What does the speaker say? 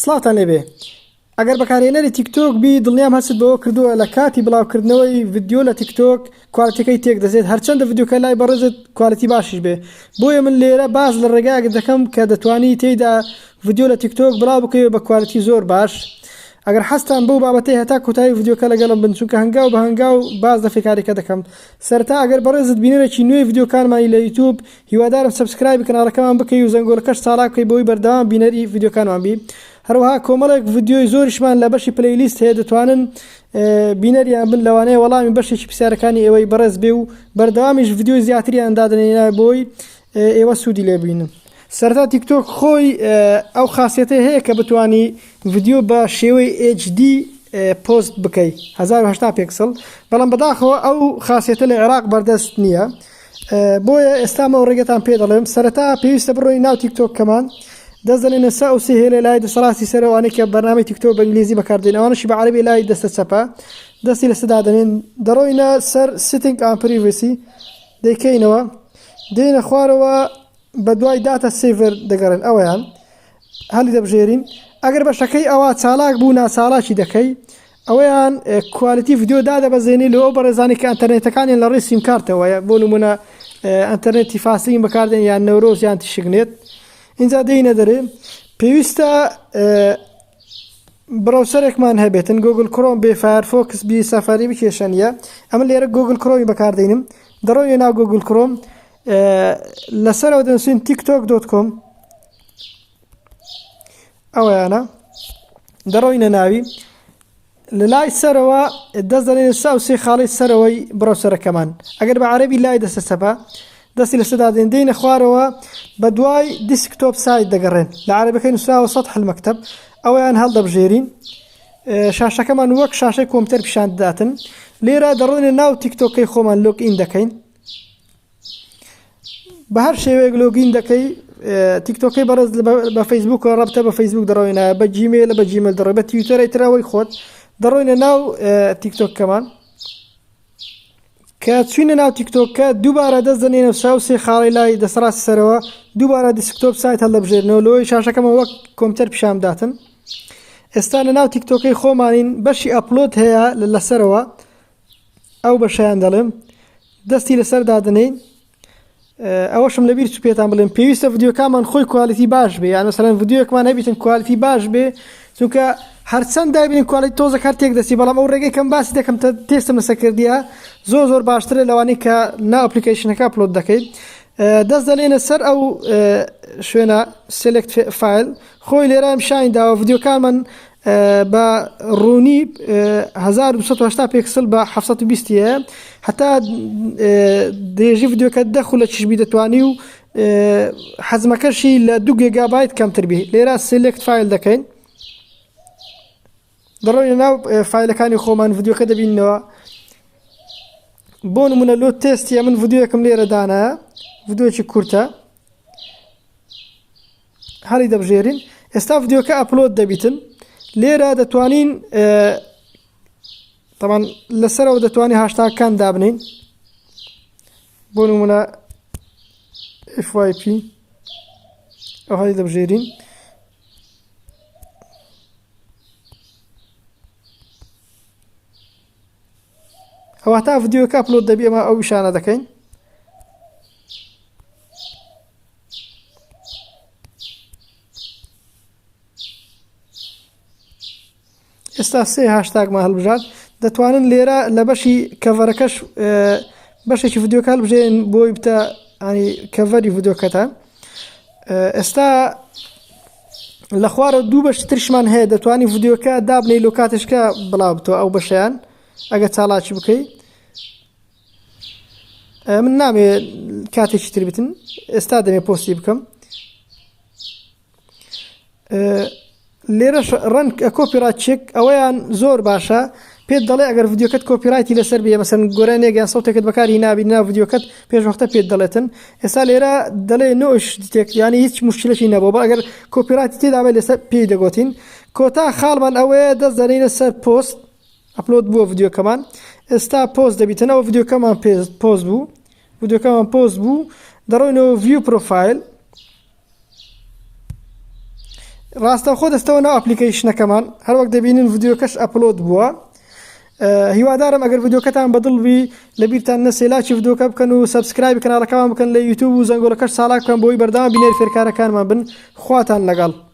سڵاتان لێبێ ئەگەر بەکارهێنەری تیکتۆک بی دڵنیام هەست بەوە کردووە لە کاتی بڵاوکردنەوەی ڤیدیۆ لە تیکتۆک کوالتیەکەی تێک دەزێت هەرچەندە ڤیدیۆکە لای بەڕێزت کوالتی باشیش بێ بۆیە من لێرە باز لە ڕێگایەک دەکەم کە دەتوانی تێیدا ڤیدیۆ لە تیکتۆک بڵاو بکەوێت بە کوالتی زۆر باش ئەگەر حەستان بەو بابەتەی هەتا کۆتایی ڤیدیۆکە لەگەڵم بن چونکە هەنگاو بە هەنگاو باز دەفێکارێکە دەکەم سەرتا ئەگەر بەڕێزت بینەرێکی نوێی ڤیدیۆکانمانی لە یوتیوب هیوادارم سەبسکرایب کەناڵەکەمان بکەی و زەنگۆڵەکەش ساڵا بکەی بۆی بەردەوام بینەری ڤیدیۆکانمان بی هەروەها کۆمەڵێک ڤیدیۆی زۆریشمان لە بەشی پلەیلیست هەیە دەتوانن بینەریان بن لەوانەیە وەڵامی بەشێکی پرسیارەکانی ئێوەی بەڕێز بێ و بەردەوامیش ڤیدیۆی زیاتریان دادنێنە بۆی ئێوە سوودی لێ بینن سەرتا تیکتۆک خۆی ئەو خاصیەتەی هەیە کە بتوانی ڤیدیۆ بە شێوەی HD پۆست بکەی 1080 پیکسل بەڵام بەداخەوە ئەو خاصیەتە لە عێراق بەردەست نییە بۆیە ئێستامە ڕێگەتان پێ دەڵێم سەرەتا پێویستە بڕۆی ناو تیکتۆکەمان دەست دەنێنە سا و سێهێلە لای دەسەڵاتی سەرەوانەی کە بەرنامەی تیکتۆک بە ئینگلیزی بەکاردێن ئەوانەشی بە عەرەبی لای دەستە چەپە دەستی لەسەدا دەنێن دەڕۆینە سەر سیتینگ ئەند پریڤسی دەیکەینەوە دێنە خوارەوە بە دوای داتا سیڤەر دەگەڕێن ئەوەیان هەڵی دەبژێرین ئەگەر بەشەکەی ئەوە چالاک بوو ناچالاکی دەکەی ئەوەیان کوالیتی ڤیدیۆ دادەبەزێنی لەوە بەڕێزانی کە ئەنتەرنێتەکانیان لە ڕێی سیمکارتەوەیە بۆ نمونە ئەنتەرنێتی فاسیین بەکاردێن یان نەورۆز یان تیشکنێت اینجا دێنە دەرێ پێویستە براوسەرێکمان هەبێتن گوگل کڕۆم بێ فایرفۆکس بی سەفاری بکێشەنیە ئەمە لێرە گوگل کڕۆمی بەکاردێنم دەڕۆی ناو گوگل کڕۆم لەسەرەوە دەنووسین tiktok.com ئەوەیانە دەڕۆینە ناوی لە لای سەرەوە دەست دەنێنە سا و سێ خاڵی سەرەوەی براوسەرەکەمان ئەگەر بە عەرەبی لای دەستە چەپە دەستی لەسەدا دێنە خوارەوە بە دوای دیسکتۆپ سایت دەگەڕێن لە عەرەبەکەی نووسراوە سەطح المەکتەب ئەوەیان هەڵدەبژێرین شاشەکەمان وەک شاشەی کۆمپیوتەر پیشان دەداتن لێرە دەڕۆینە ناو تیکتۆکەی خۆمان لۆگئین دەکەین بە هەر شێوەیەک لۆگین دەکەی تیکتۆکەی بەڕێز بە فەیسبووک ڕەبتە بە فەیسبووک دەڕۆینە بە جیمێل بە جیمێل دەڕۆی بە تویتەرەی ترەوەی خۆت دەڕۆینە ناو تیکتۆکەمان کە چوینە ناو تیکتۆکە دووبارە دەست دەنێنە سا و سێ خاڵی لای دەسەڕاستی سەرەوە دووبارە دیسکتۆپ سایت هەڵدەبژێرنەوە لەوەی شاشەکەمە وەک کۆمپیوتەر پیشان بداتن ئێستا لە ناو تیکتۆکەی خۆمانین بەشی ئەپلۆد هەیە لەسەرەوە ئەو بەشیان دەڵێم دەستی لەسەر دادنەین ئەوەشم لەبیر چ پێتان بڵێم پێویستە ڤیدیۆکەمان خۆی کوالیتی باش بێ یان مەسەڵەن ڤیدیۆکمان هەبێتن کوالیتی باش بێ چونکە هەرچەند دابینین کوالیتی تۆزە کار تێک دەستی بەڵام ئەو ڕێگەی کەم باسی دەکەم تێستم لەسەرکردیە زۆر باشترە لەوانەی کە نا ئەپلیکیشنەکە ئەپلۆد دەکەیت دەست دەنێنە سەر ئەو شوێنە سێلێکت فایل خۆی لێرە شاین داوە ڤیدیۆکانمان بە ڕوونی 1280 پیکسل بە 720 هەیە هەتا درێژی ڤیدیۆکە دەخو لە چشبی دەتوانی و حەزمەکەشی لە 2 گیگابایت کەمتر بێ لێرە سێلێکت فایل دەکەین دەڕۆینە ناو فایلەکانی خۆمان ڤیدیۆکە دەبینەوە بۆ نمونە لۆ تێستیە من ڤیدیۆکەم لێرە دانایە ڤیدیۆکی کورتە هەڵی دەبژێرین ئێستا ڤیدیۆکە ئەپلۆد دەبیتن لێرە دەتوانین طبعا لەسەرەوە دەتوانی هاشتاگەکان دابنین بۆ نمونە FYP ئەو هەڵی دەبژێرین ئەوە تا ڤیدیۆکە ئەپلۆد دەبی ئەمە ئەو نیشانە دەکەین ئێستا سێ هاشتاگمان هەڵبژات دەتوانن لێرە لە بەشی کەڤەرەکەش بەشێکی ڤیدیۆکە هەڵبژێن بۆی بتە ینی کەڤەری ڤیدیۆکەتان ئێستا لە خوارە دوو بەش ترشمان هەیە دەتوانی ڤیدیۆکە دابنەی لۆ کاتشکە بڵاو بتەوە ئەو بەشیان ئەگە چالاکی بکەی من نامێ کاتێکی تر بتن ئێستا دەمێ پۆستی بکەم لێرەش ڕەنگ کۆپیرایت چێک ئەوەیان زۆر باشە پێت دەڵێ ئەگەر ڤیدیۆکەت کۆپیرایتی لەسەر بێ مەسەن گۆرانێک یان سەوتێکت بەکاری نابی ناو ڤیدیۆکەت پێشوەختە پێت دەڵێتن ئێستا لێرە دەڵێ نۆش دیتێک ینی هیچ مشکلەشی نەبوو بە ئەگەر کۆپیرایتی تێدا بێت لەسەر پێی دەگوتین کۆتا خاڵمان ئەوەیە دەست دەنێنە سەر پۆست ئەپلۆد بووە ڤیدیۆکەمان ئێستا پۆست دەبیتنەوە ڤیدیۆکەمان پۆست بوو ڤیدیۆکەمان پۆست بوو دەڕۆینەوە ڤیو پرۆفایل ڕاستەوخۆ دەستەوە ناو ئەپلیکیشنەکەمان هەر وەک دەبینن ڤیدیۆکەش ئەپلۆد بووە. هیوادارم ئەگەر ڤیدیۆکەتان بەدڵبی لەبیرتان نەسێ لاکی ڤیدیۆکە بکەن و سەبسکرایب کەناڵەکەمان بکەن لە یوتیوب و زەنگۆڵەکەش ساڵا بکەن بۆی بەردەوام بینێر فێرکارەکانمان بن. خواتان لەگەڵ.